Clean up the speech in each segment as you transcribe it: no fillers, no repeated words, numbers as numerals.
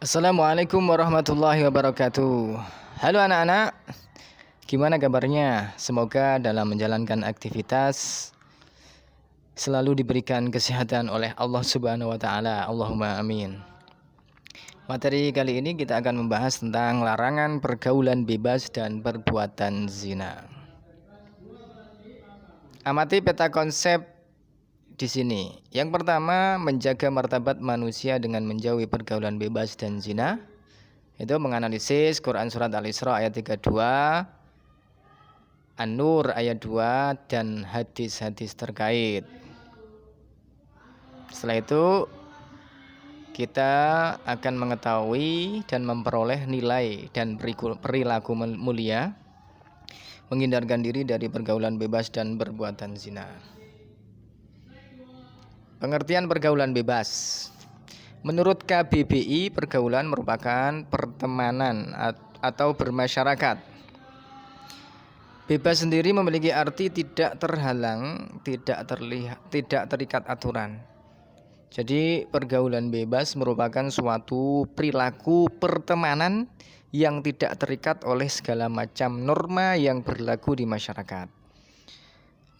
Assalamualaikum warahmatullahi wabarakatuh. Halo anak-anak, gimana kabarnya? Semoga dalam menjalankan aktivitas selalu diberikan kesehatan oleh Allah Subhanahu wa taala. Allahumma amin. Materi kali ini kita akan membahas tentang larangan pergaulan bebas dan perbuatan zina. Amati peta konsep di sini. Yang pertama, menjaga martabat manusia dengan menjauhi pergaulan bebas dan zina. Itu menganalisis Quran surat Al-Isra ayat 32, An-Nur ayat 2 dan hadis-hadis terkait. Setelah itu kita akan mengetahui dan memperoleh nilai dan perilaku mulia, menghindarkan diri dari pergaulan bebas dan perbuatan zina. Pengertian pergaulan bebas. Menurut KBBI, pergaulan merupakan pertemanan atau bermasyarakat. Bebas sendiri memiliki arti tidak terhalang, tidak terikat aturan. Jadi pergaulan bebas merupakan suatu perilaku pertemanan yang tidak terikat oleh segala macam norma yang berlaku di masyarakat.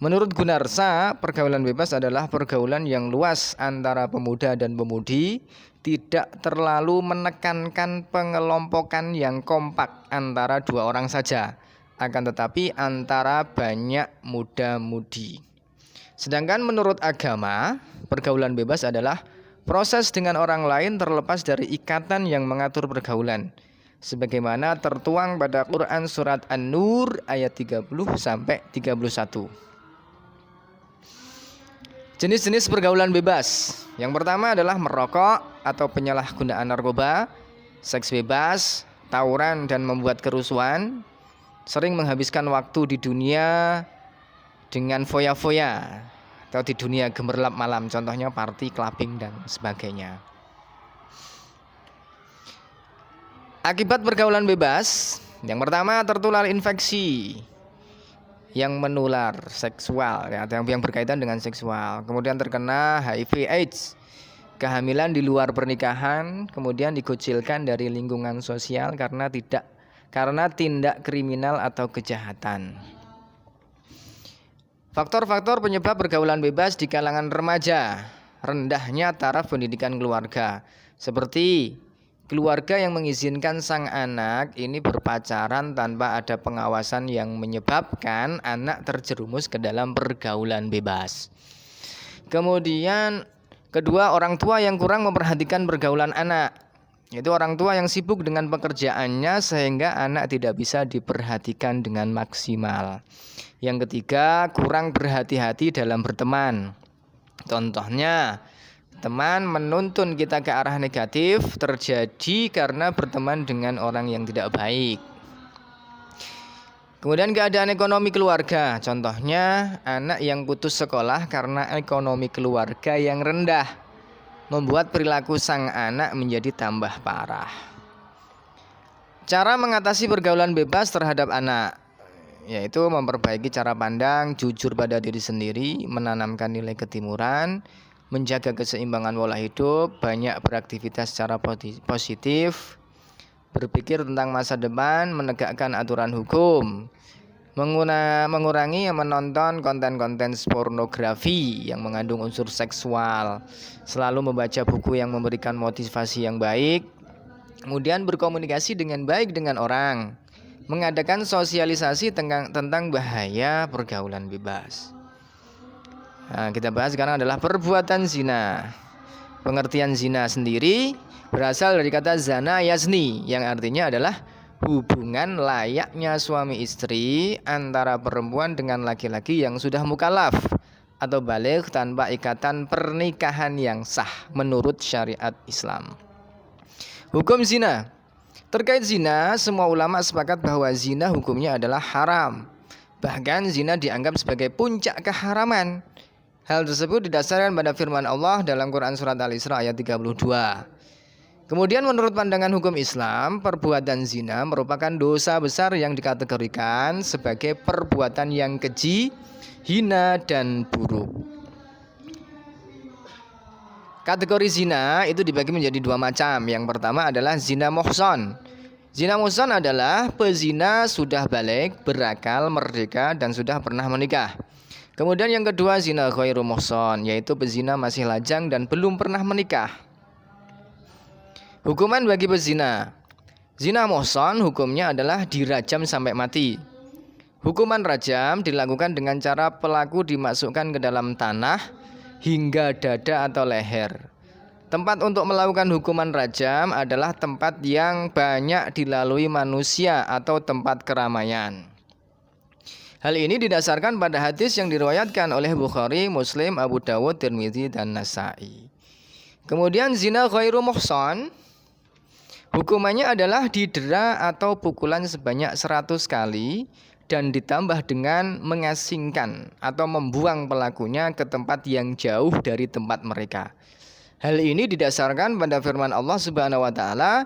Menurut Gunarsa, pergaulan bebas adalah pergaulan yang luas antara pemuda dan pemudi, tidak terlalu menekankan pengelompokan yang kompak antara dua orang saja, akan tetapi antara banyak muda-mudi. Sedangkan menurut agama, pergaulan bebas adalah proses dengan orang lain terlepas dari ikatan yang mengatur pergaulan, sebagaimana tertuang pada Quran surat An-Nur ayat 30 sampai 31. Jenis-jenis pergaulan bebas. Yang pertama adalah merokok atau penyalahgunaan narkoba, seks bebas, tawuran dan membuat kerusuhan, sering menghabiskan waktu di dunia dengan foya-foya atau di dunia gemerlap malam, contohnya party, clubbing dan sebagainya. Akibat pergaulan bebas, yang pertama tertular infeksi yang menular seksual, ya, yang berkaitan dengan seksual. Kemudian terkena HIV/AIDS, kehamilan di luar pernikahan, kemudian dikucilkan dari lingkungan sosial karena tindak kriminal atau kejahatan. Faktor-faktor penyebab pergaulan bebas di kalangan remaja: rendahnya taraf pendidikan keluarga, seperti keluarga yang mengizinkan sang anak ini berpacaran tanpa ada pengawasan yang menyebabkan anak terjerumus ke dalam pergaulan bebas. Kemudian kedua, orang tua yang kurang memperhatikan pergaulan anak, yaitu orang tua yang sibuk dengan pekerjaannya sehingga anak tidak bisa diperhatikan dengan maksimal. Yang ketiga, kurang berhati-hati dalam berteman. Contohnya, teman menuntun kita ke arah negatif terjadi karena berteman dengan orang yang tidak baik. Kemudian keadaan ekonomi keluarga, contohnya anak yang putus sekolah karena ekonomi keluarga yang rendah, membuat perilaku sang anak menjadi tambah parah. Cara mengatasi pergaulan bebas terhadap anak, yaitu memperbaiki cara pandang, jujur pada diri sendiri, menanamkan nilai ketimuran, menjaga keseimbangan pola hidup, banyak beraktivitas secara positif, berpikir tentang masa depan, menegakkan aturan hukum, mengurangi menonton konten-konten pornografi yang mengandung unsur seksual, selalu membaca buku yang memberikan motivasi yang baik, kemudian berkomunikasi dengan baik dengan orang, mengadakan sosialisasi tentang bahaya pergaulan bebas. Nah, kita bahas sekarang adalah perbuatan zina. Pengertian zina sendiri berasal dari kata zana yazni, yang artinya adalah hubungan layaknya suami istri antara perempuan dengan laki-laki yang sudah mukallaf atau baligh tanpa ikatan pernikahan yang sah menurut syariat Islam. Hukum zina. Terkait zina, semua ulama sepakat bahwa zina hukumnya adalah haram. Bahkan zina dianggap sebagai puncak keharaman. Hal tersebut didasarkan pada firman Allah dalam Quran surat Al-Isra ayat 32. Kemudian menurut pandangan hukum Islam, perbuatan zina merupakan dosa besar yang dikategorikan sebagai perbuatan yang keji, hina dan buruk. Kategori zina itu dibagi menjadi dua macam. Yang pertama adalah zina muhsan. Zina muhsan adalah pezina sudah balik, berakal, merdeka, dan sudah pernah menikah. Kemudian yang kedua zina ghairu muhsan, yaitu pezina masih lajang dan belum pernah menikah. Hukuman bagi pezina. Zina muhsan hukumnya adalah dirajam sampai mati. Hukuman rajam dilakukan dengan cara pelaku dimasukkan ke dalam tanah hingga dada atau leher. Tempat untuk melakukan hukuman rajam adalah tempat yang banyak dilalui manusia atau tempat keramaian. Hal ini didasarkan pada hadis yang diriwayatkan oleh Bukhari, Muslim, Abu Dawud, Tirmidzi, dan Nasa'i. Kemudian zina ghairu muhsan, hukumannya adalah didera atau pukulan sebanyak 100 kali dan ditambah dengan mengasingkan atau membuang pelakunya ke tempat yang jauh dari tempat mereka. Hal ini didasarkan pada firman Allah Subhanahu wa taala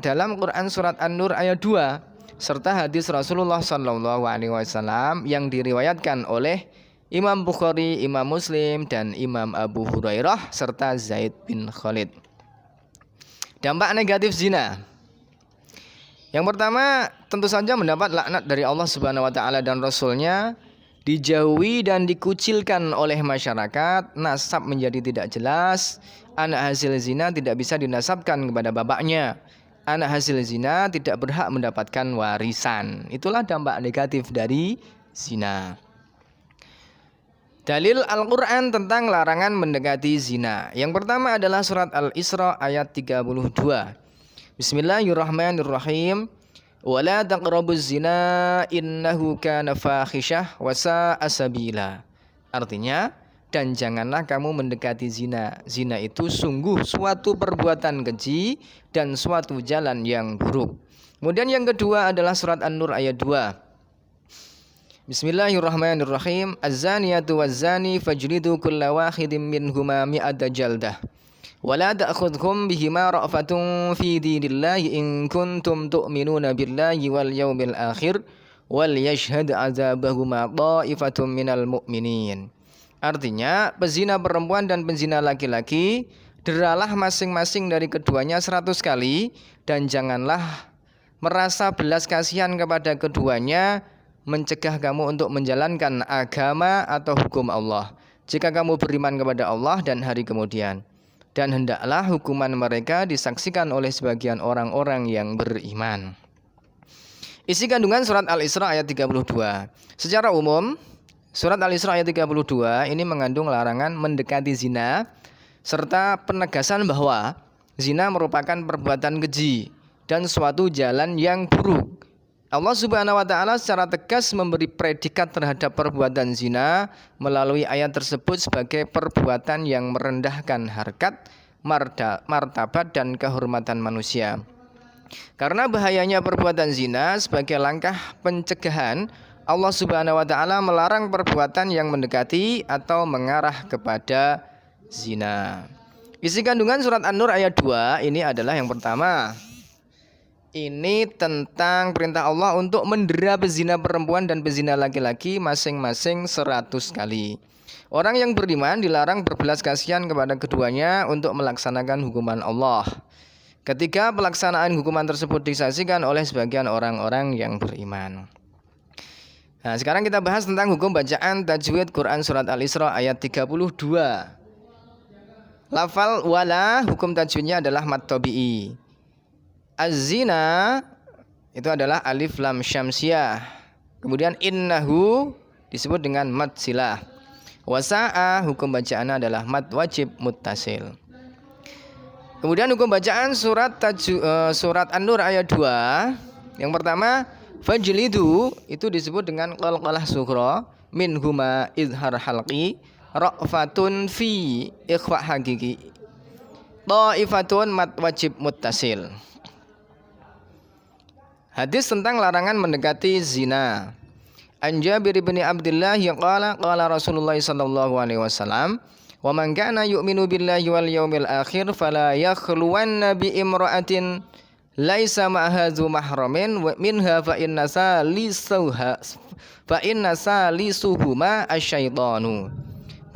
dalam Quran surat An-Nur ayat 2 serta hadis Rasulullah sallallahu alaihi wasallam yang diriwayatkan oleh Imam Bukhari, Imam Muslim, dan Imam Abu Hurairah serta Zaid bin Khalid. Dampak negatif zina. Yang pertama, tentu saja mendapat laknat dari Allah Subhanahu wa taala dan Rasul-Nya, dijauhi dan dikucilkan oleh masyarakat, nasab menjadi tidak jelas, anak hasil zina tidak bisa dinasabkan kepada bapaknya. Anak hasil zina tidak berhak mendapatkan warisan. Itulah dampak negatif dari zina. Dalil Al-Quran tentang larangan mendekati zina. Yang pertama adalah surat Al-Isra ayat 32. Bismillahirrahmanirrahim. Wala taqrabuz zina innahu kana fahisyah wa sa'a sabila. Artinya, dan janganlah kamu mendekati zina. Zina itu sungguh suatu perbuatan keji dan suatu jalan yang buruk. Kemudian yang kedua adalah surat An-Nur ayat 2. Bismillahirrahmanirrahim. Az-zaniyatu waz-zani fajlidu kulla wahidin minhuma mi'ata jaldah. Wala ta'khudhukum bihima ra'fatun fi dinillahi in kuntum tu'minuna billahi wal yawmil akhir wal yashhad 'adzabahuma ta'ifatun minal mu'minin. Artinya, pezina perempuan dan pezina laki-laki deralah masing-masing dari keduanya 100 kali dan janganlah merasa belas kasihan kepada keduanya mencegah kamu untuk menjalankan agama atau hukum Allah jika kamu beriman kepada Allah dan hari kemudian. Dan hendaklah hukuman mereka disaksikan oleh sebagian orang-orang yang beriman. Isi kandungan surat Al-Isra ayat 32. Secara umum, surat Al-Isra ayat 32 ini mengandung larangan mendekati zina serta penegasan bahwa zina merupakan perbuatan keji dan suatu jalan yang buruk. Allah Subhanahu wa taala secara tegas memberi predikat terhadap perbuatan zina melalui ayat tersebut sebagai perbuatan yang merendahkan harkat, martabat dan kehormatan manusia. Karena bahayanya perbuatan zina, sebagai langkah pencegahan, Allah Subhanahu wa taala melarang perbuatan yang mendekati atau mengarah kepada zina. Isi kandungan surat An-Nur ayat 2 ini adalah yang pertama. Ini tentang perintah Allah untuk mendera pezina perempuan dan pezina laki-laki masing-masing 100 kali. Orang yang beriman dilarang berbelas kasihan kepada keduanya untuk melaksanakan hukuman Allah. Ketika pelaksanaan hukuman tersebut disaksikan oleh sebagian orang-orang yang beriman. Nah, sekarang kita bahas tentang hukum bacaan tajwid Quran surat Al-Isra ayat 32. Lafal wala, hukum tajwidnya adalah mad tabi'i. Az-zina itu adalah alif lam syamsiyah. Kemudian innahu disebut dengan mad silah. Wasa'a, hukum bacaannya adalah mad wajib muttasil. Kemudian hukum bacaan surat An-Nur ayat 2. Yang pertama, fajlidu itu disebut dengan qalqalah sughra min huma izhar halqi ra'fatun fi ikhfa hakiki. Ta'ifatun mad wajib muttasil. Hadis tentang larangan mendekati zina. An Jabir bin Abdullah qala qala Rasulullah sallallahu alaihi wasallam, "Wa man kana yu'minu billahi wal yawmil akhir fala yakhluwanna bi imra'atin laisa ma'aha dzu mahramin minha fa inna salisuhuma asyaitanu."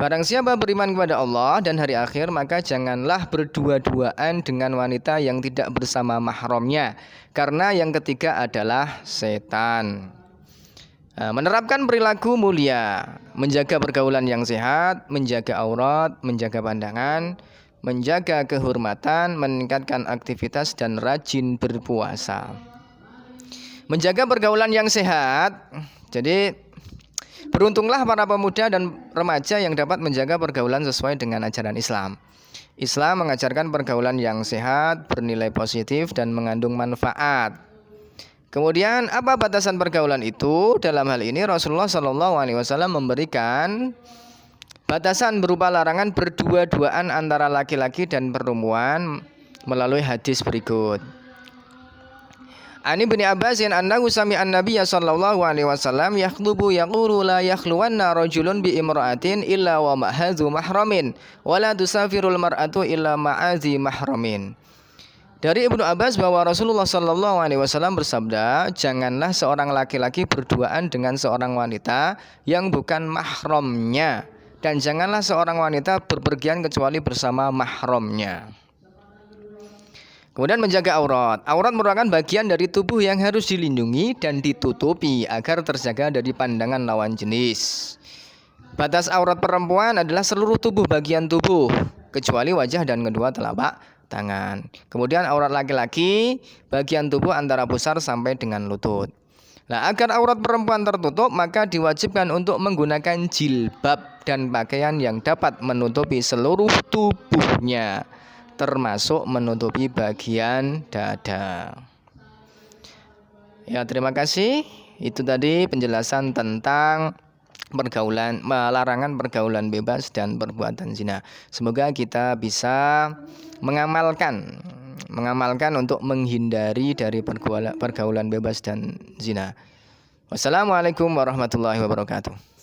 Barang siapa beriman kepada Allah dan hari akhir, maka janganlah berdua-duaan dengan wanita yang tidak bersama mahramnya, karena yang ketiga adalah setan. Menerapkan perilaku mulia, menjaga pergaulan yang sehat, menjaga aurat, menjaga pandangan, menjaga kehormatan, meningkatkan aktivitas dan rajin berpuasa. Menjaga pergaulan yang sehat. Jadi beruntunglah para pemuda dan remaja yang dapat menjaga pergaulan sesuai dengan ajaran Islam. Islam mengajarkan pergaulan yang sehat, bernilai positif dan mengandung manfaat. Kemudian apa batasan pergaulan itu? Dalam hal ini Rasulullah SAW memberikan batasan berupa larangan berdua-duaan antara laki-laki dan perempuan melalui hadis berikut. Ani bin Abbasin annahu sami'a an-nabiyya sallallahu alaihi wasallam yakhlubu yaqulu la yakhluwanna rajulun bi imra'atin illa wa ma'adzu mahramin wa la tusafirul mar'atu illa ma'adzi mahramin. Dari Ibnu Abbas bahwa Rasulullah sallallahu alaihi wasallam bersabda, janganlah seorang laki-laki berduaan dengan seorang wanita yang bukan mahramnya, dan janganlah seorang wanita berpergian kecuali bersama mahramnya. Kemudian menjaga aurat. Aurat merupakan bagian dari tubuh yang harus dilindungi dan ditutupi agar terjaga dari pandangan lawan jenis. Batas aurat perempuan adalah seluruh tubuh bagian tubuh, kecuali wajah dan kedua telapak tangan. Kemudian aurat laki-laki bagian tubuh antara pusar sampai dengan lutut. Nah, agar aurat perempuan tertutup, maka diwajibkan untuk menggunakan jilbab dan pakaian yang dapat menutupi seluruh tubuhnya, termasuk menutupi bagian dada. Ya, terima kasih. Itu tadi penjelasan tentang larangan pergaulan bebas dan perbuatan zina. Semoga kita bisa mengamalkan untuk menghindari dari pergaulan bebas dan zina. Wassalamualaikum warahmatullahi wabarakatuh.